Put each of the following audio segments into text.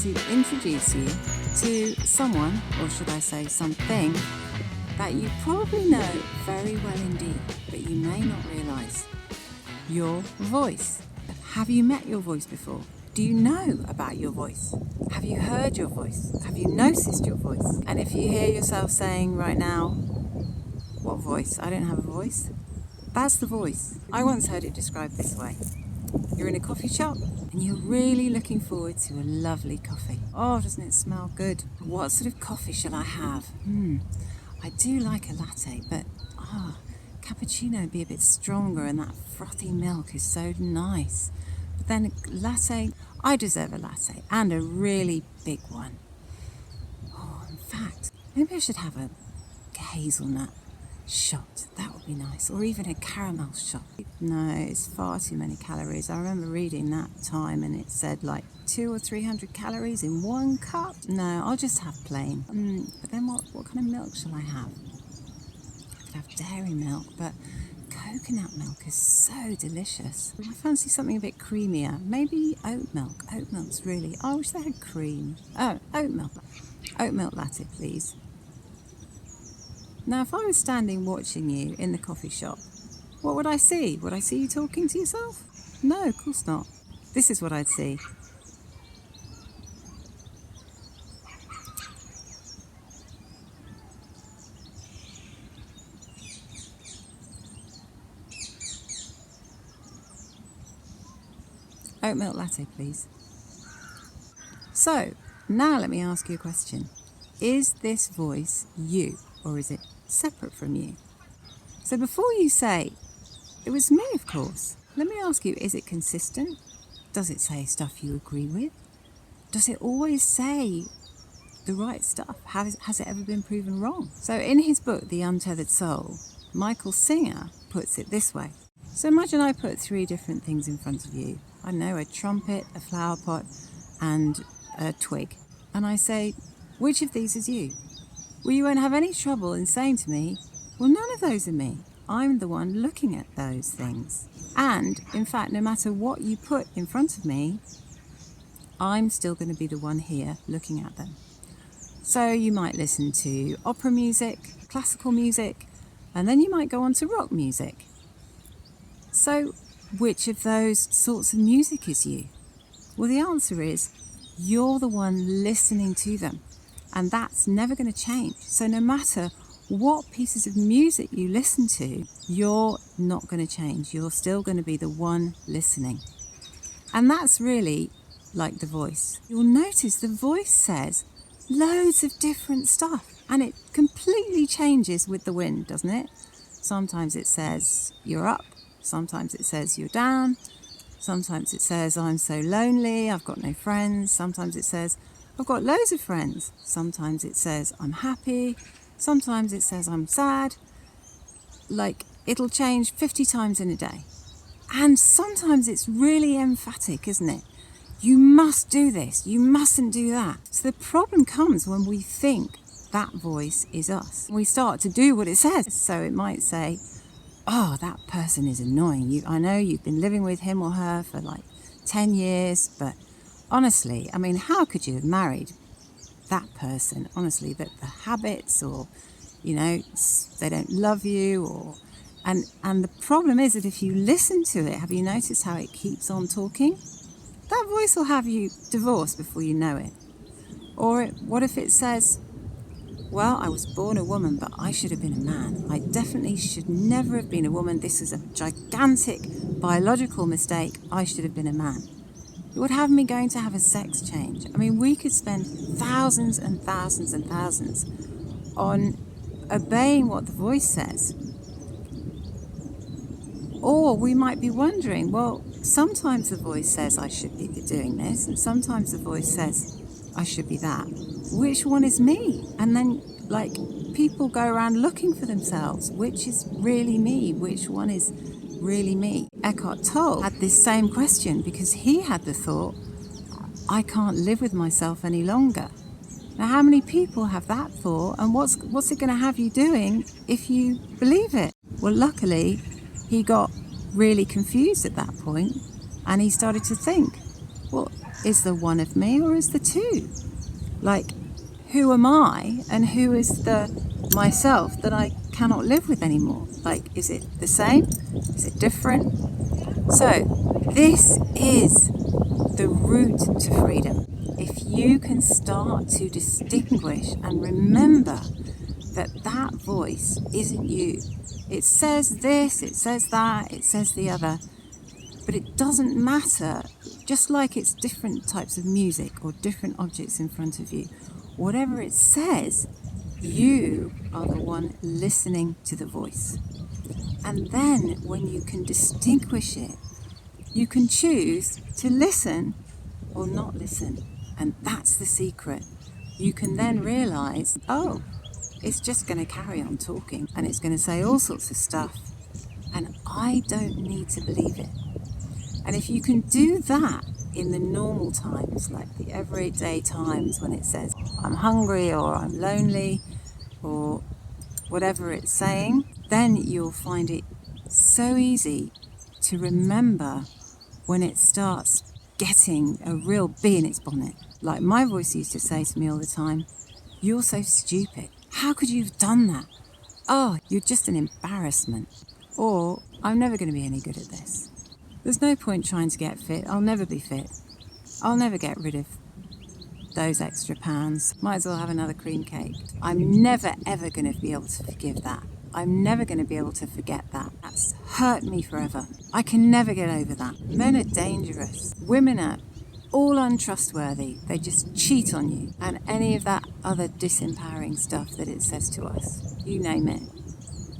to introduce you to someone, or should I say something, that you probably know very well indeed, but you may not realise. Your voice. Have you met your voice before? Do you know about your voice? Have you heard your voice? Have you noticed your voice? And if you hear yourself saying right now, what voice? I don't have a voice. That's the voice. I once heard it described this way. You're in a coffee shop and you're really looking forward to a lovely coffee. Oh, doesn't it smell good? What sort of coffee shall I have? I do like a latte, but cappuccino would be a bit stronger, and that frothy milk is so nice. But then a latte, I deserve a latte, and a really big one. Oh, in fact, maybe I should have a hazelnut shot. That would be nice. Or even a caramel shot. No, it's far too many calories. I remember reading that time and it said like 200 or 300 calories in one cup. No, I'll just have plain. But then what kind of milk shall I have? I could have dairy milk, but coconut milk is so delicious. I fancy something a bit creamier. Maybe oat milk. Oat milk's really... I wish they had cream. Oh, oat milk. Oat milk latte, please. Now, if I was standing watching you in the coffee shop, what would I see? Would I see you talking to yourself? No, of course not. This is what I'd see. Oat milk latte, please. So, now let me ask you a question. Is this voice you, or is it separate from you? So before you say, it was me, of course, let me ask you, is it consistent? Does it say stuff you agree with? Does it always say the right stuff? Has it ever been proven wrong? So in his book, The Untethered Soul, Michael Singer puts it this way. So imagine I put 3 different things in front of you. I don't know, a trumpet, a flower pot, and a twig. And I say, which of these is you? Well, you won't have any trouble in saying to me, well, none of those are me. I'm the one looking at those things. And, in fact, no matter what you put in front of me, I'm still going to be the one here looking at them. So you might listen to opera music, classical music, and then you might go on to rock music. So, which of those sorts of music is you? Well, the answer is, you're the one listening to them. And that's never going to change. So no matter what pieces of music you listen to, you're not going to change. You're still going to be the one listening. And that's really like the voice. You'll notice the voice says loads of different stuff. And it completely changes with the wind, doesn't it? Sometimes it says you're up. Sometimes it says you're down. Sometimes it says I'm so lonely, I've got no friends. Sometimes it says I've got loads of friends. Sometimes it says I'm happy. Sometimes it says I'm sad. Like, it'll change 50 times in a day. And sometimes it's really emphatic, isn't it? You must do this. You mustn't do that. So the problem comes when we think that voice is us. We start to do what it says. So it might say, oh, that person is annoying. I know you've been living with him or her for like 10 years, but honestly, I mean, how could you have married that person? Honestly, that the habits, or, you know, they don't love you, or, and the problem is that if you listen to it, have you noticed how it keeps on talking? That voice will have you divorced before you know it. Or what if it says, well, I was born a woman, but I should have been a man. I definitely should never have been a woman. This is a gigantic biological mistake. I should have been a man. It would have me going to have a sex change. I mean, we could spend thousands and thousands and thousands on obeying what the voice says. Or we might be wondering, well, sometimes the voice says I should be doing this, and sometimes the voice says I should be that. Which one is me? And then, like, people go around looking for themselves. Which is really me? Which one is really me? Eckhart Tolle had this same question because he had the thought, I can't live with myself any longer. Now, how many people have that thought, and what's it going to have you doing if you believe it? Well, luckily, he got really confused at that point, and he started to think, well, is the one of me or is the two? Like, who am I and who is the myself that I cannot live with anymore? Like, is it the same? Is it different? So, this is the route to freedom. If you can start to distinguish and remember that that voice isn't you. It says this, it says that, it says the other, but it doesn't matter. Just like it's different types of music or different objects in front of you, whatever it says, you are the one listening to the voice. And then when you can distinguish it, you can choose to listen or not listen. And that's the secret. You can then realize, oh, it's just going to carry on talking and it's going to say all sorts of stuff. And I don't need to believe it. And if you can do that in the normal times, like the everyday times when it says, I'm hungry or I'm lonely or whatever it's saying, then you'll find it so easy to remember when it starts getting a real bee in its bonnet. Like my voice used to say to me all the time, you're so stupid. How could you have done that? Oh, you're just an embarrassment. Or, I'm never going to be any good at this. There's no point trying to get fit. I'll never be fit. I'll never get rid of those extra pounds. Might as well have another cream cake. I'm never ever going to be able to forgive that. I'm never going to be able to forget that. That's hurt me forever. I can never get over that. Men are dangerous. Women are all untrustworthy. They just cheat on you. And any of that other disempowering stuff that it says to us. You name it.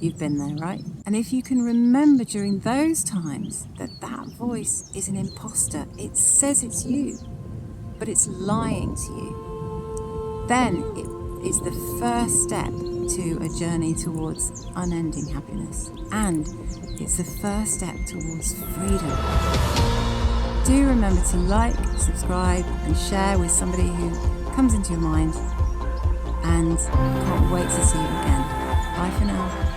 You've been there, right? And if you can remember during those times that that voice is an imposter, it says it's you, but it's lying to you, then it is the first step to a journey towards unending happiness. And it's the first step towards freedom. Do remember to like, subscribe, and share with somebody who comes into your mind. And can't wait to see you again. Bye for now.